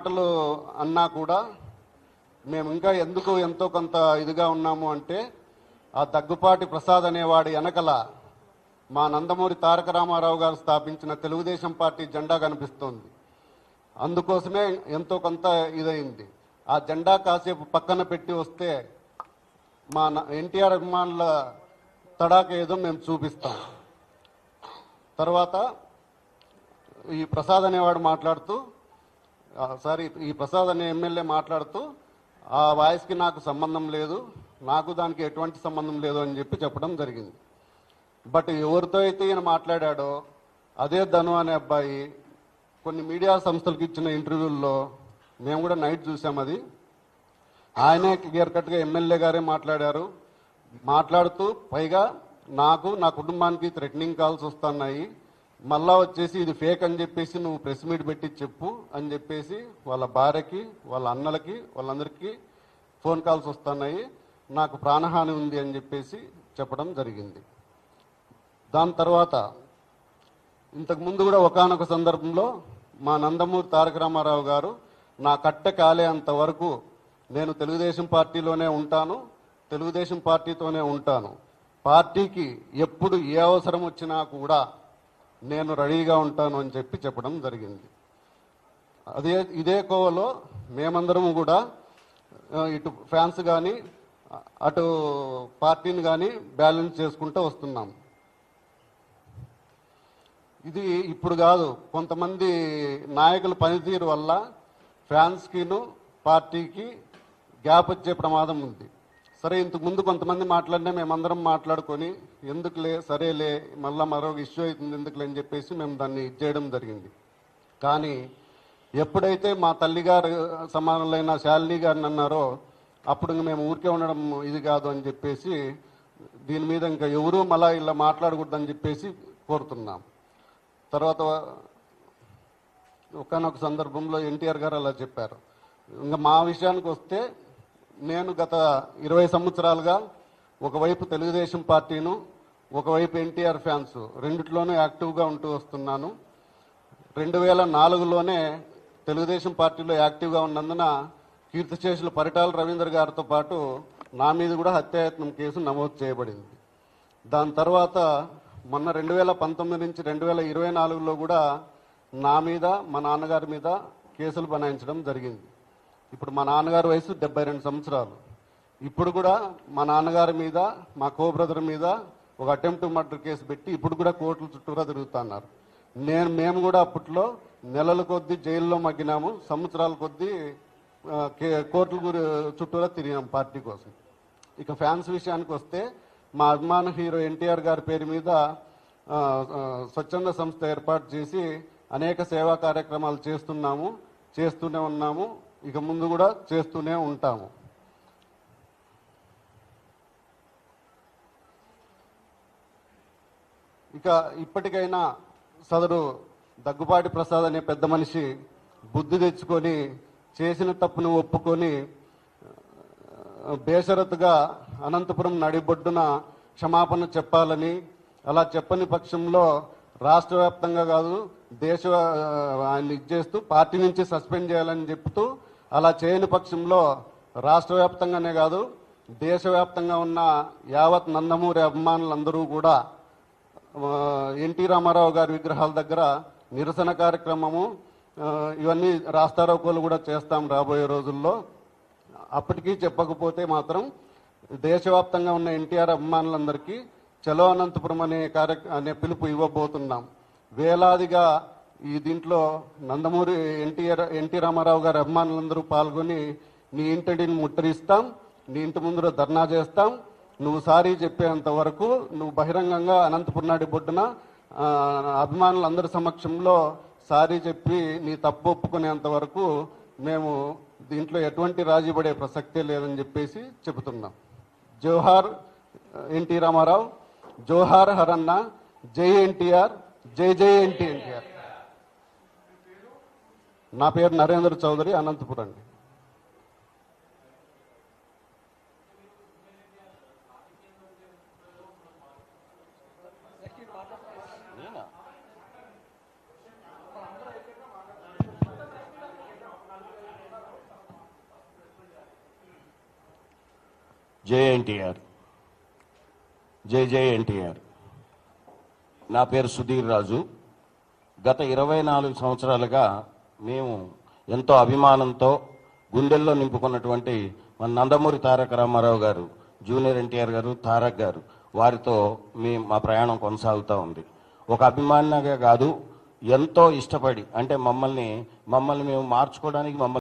మాటలు అన్నా కూడా మేము ఇంకా ఎందుకు ఎంతో కొంత ఇదిగా ఉన్నాము అంటే ఆ దగ్గుపాటి ప్రసాద్ అనేవాడి వెనకల మా నందమూరి తారక రామారావు గారు స్థాపించిన తెలుగుదేశం పార్టీ జెండా కనిపిస్తోంది. అందుకోసమే ఎంతో కొంత ఇదైంది. ఆ జెండా కాసేపు పక్కన పెట్టి వస్తే మా ఎన్టీఆర్ అభిమానుల తడాక ఏదో మేము చూపిస్తాం. తర్వాత ఈ ప్రసాద్ అనేవాడు మాట్లాడుతూ ఈ ప్రసాద్ అనే ఎమ్మెల్యే మాట్లాడుతూ ఆ వాయిస్కి నాకు సంబంధం లేదు, నాకు దానికి ఎటువంటి సంబంధం లేదు అని చెప్పడం జరిగింది. బట్ ఎవరితో అయితే ఈయన మాట్లాడాడో అదే ధను అనే అబ్బాయి కొన్ని మీడియా సంస్థలకు ఇచ్చిన ఇంటర్వ్యూల్లో మేము కూడా నైట్ చూసాం. అది ఆయనే క్లియర్ కట్గా ఎమ్మెల్యే గారే మాట్లాడారు. మాట్లాడుతూ పైగా నాకు నా కుటుంబానికి థ్రెటనింగ్ కాల్స్ వస్తున్నాయి, మళ్ళా వచ్చేసి ఇది ఫేక్ అని చెప్పేసి నువ్వు ప్రెస్ మీట్ పెట్టి చెప్పు అని చెప్పేసి వాళ్ళ భార్యకి, వాళ్ళ అన్నలకి, వాళ్ళందరికీ ఫోన్ కాల్స్ వస్తున్నాయి, నాకు ప్రాణహాని ఉంది అని చెప్పేసి చెప్పడం జరిగింది. దాని తర్వాత ఇంతకుముందు కూడా ఒకానొక సందర్భంలో మా నందమూరి తారక రామారావు గారు నా కట్టె కాలేంత వరకు నేను తెలుగుదేశం పార్టీలోనే ఉంటాను, తెలుగుదేశం పార్టీతోనే ఉంటాను, పార్టీకి ఎప్పుడు ఏ అవసరం వచ్చినా కూడా నేను రెడీగా ఉంటాను అని చెప్పడం జరిగింది. ఇదే కోవలో మేమందరము కూడా ఇటు ఫ్యాన్స్ కానీ అటు పార్టీని కానీ బ్యాలెన్స్ చేసుకుంటూ వస్తున్నాం. ఇది ఇప్పుడు కాదు, కొంతమంది నాయకుల పనితీరు వల్ల ఫ్యాన్స్కిను పార్టీకి గ్యాప్ వచ్చే ప్రమాదం ఉంది. సరే, ఇంతకు ముందు కొంతమంది మాట్లాడినా మేమందరం మాట్లాడుకొని ఎందుకులే సరేలే మళ్ళీ మరొక ఇష్యూ అవుతుంది ఎందుకులే అని చెప్పేసి మేము దాన్ని చేయడం జరిగింది. కానీ ఎప్పుడైతే మా తల్లిగారు సమానులైన శాలిని గారిని అన్నారో అప్పుడు మేము ఊరికే ఉండడం ఇది కాదు అని చెప్పేసి దీని మీద ఇంకా ఎవరూ మళ్ళా ఇలా మాట్లాడకూడదని చెప్పేసి కోరుతున్నాం. తర్వాత ఒకనొక సందర్భంలో ఎన్టీఆర్ గారు అలా చెప్పారు. ఇంకా మా విషయానికి వస్తే నేను గత 20 సంవత్సరాలుగా ఒకవైపు తెలుగుదేశం పార్టీను, ఒకవైపు ఎన్టీఆర్ ఫ్యాన్స్ రెండిట్లోనూ యాక్టివ్గా ఉంటూ వస్తున్నాను. 2004లోనే తెలుగుదేశం పార్టీలో యాక్టివ్గా ఉన్నందున కీర్తిశేషులు పరిటాల రవీంద్ర గారితో పాటు నా మీద కూడా హత్యాయత్నం కేసు నమోదు చేయబడింది. దాని తర్వాత మొన్న 2019 నుంచి 2024లో కూడా నా మీద మా నాన్నగారి మీద కేసులు బనాయించడం జరిగింది. ఇప్పుడు మా నాన్నగారి వయసు 72 సంవత్సరాలు. ఇప్పుడు కూడా మా నాన్నగారి మీద, మా కో బ్రదర్ మీద ఒక అటెంప్ట్ మర్డర్ కేసు పెట్టి ఇప్పుడు కూడా కోర్టుల చుట్టూరా తిరుగుతున్నారు. మేము కూడా అప్పట్లో నెలల కొద్దీ జైల్లో మగ్గినాము, సంవత్సరాల కొద్దీ కోర్టుల చుట్టూరా తిరిగాం పార్టీ కోసం. ఇక ఫ్యాన్స్ విషయానికి వస్తే మా అభిమాన హీరో ఎన్టీఆర్ గారి పేరు మీద స్వచ్ఛంద సంస్థ ఏర్పాటు చేసి అనేక సేవా కార్యక్రమాలు చేస్తూనే ఉన్నాము, ఇక ముందు కూడా చేస్తూనే ఉంటాము. ఇక ఇప్పటికైనా సదరు దగ్గుపాటి ప్రసాద్ అనే పెద్ద మనిషి బుద్ధి తెచ్చుకొని చేసిన తప్పును ఒప్పుకొని బేషరతుగా అనంతపురం నడిబొడ్డున క్షమాపణ చెప్పాలని, అలా చెప్పని పక్షంలో రాష్ట్ర వ్యాప్తంగా కాదు ఆయన్ని ఇచ్చేస్తూ పార్టీ నుంచి సస్పెండ్ చేయాలని చెప్తూ, అలా చేయని పక్షంలో రాష్ట్ర వ్యాప్తంగానే కాదు దేశవ్యాప్తంగా ఉన్న యావత్ నందమూరి అభిమానులందరూ కూడా ఎన్టీ రామారావు గారి విగ్రహాల దగ్గర నిరసన కార్యక్రమము ఇవన్నీ రాస్తారోకోలు కూడా చేస్తాం రాబోయే రోజుల్లో. అప్పటికీ చెప్పకపోతే మాత్రం దేశవ్యాప్తంగా ఉన్న ఎన్టీఆర్ అభిమానులందరికీ చలో అనంతపురం అనే పిలుపు ఇవ్వబోతున్నాం. వేలాదిగా ఈ దీంట్లో నందమూరి ఎన్టీ రామారావు గారి అభిమానులందరూ పాల్గొని నీ ఇంటిని ముట్టడిస్తాం, నీ ఇంటి ముందు ధర్నా చేస్తాం, నువ్వు సారీ చెప్పేంత వరకు నువ్వు బహిరంగంగా అనంతపురం బొడ్డున అభిమానులందరి సమక్షంలో సారీ చెప్పి నీ తప్పు ఒప్పుకునేంత వరకు మేము దీంట్లో ఎటువంటి రాజీ పడే ప్రసక్తే లేదని చెప్పేసి చెబుతున్నాం. జోహార్ ఎన్టీ రామారావు, జోహార్ హరన్న, జై ఎన్టీఆర్, జై జై ఎన్టీఆర్. నా పేరు నరేంద్ర చౌదరి, అనంతపురం అండి. జై ఎన్టీఆర్, జై జై ఎన్టీఆర్. నా పేరు సుధీర్ రాజు. గత 24 సంవత్సరాలుగా మేము ఎంతో అభిమానంతో గుండెల్లో నింపుకున్నటువంటి మన నందమూరి తారక రామారావు గారు, జూనియర్ ఎన్టీఆర్ గారు, తారక్ గారు, వారితో మా ప్రయాణం కొనసాగుతూ ఉంది. ఒక అభిమానిగా కాదు, ఎంతో ఇష్టపడి, అంటే మమ్మల్ని మేము మార్చుకోవడానికి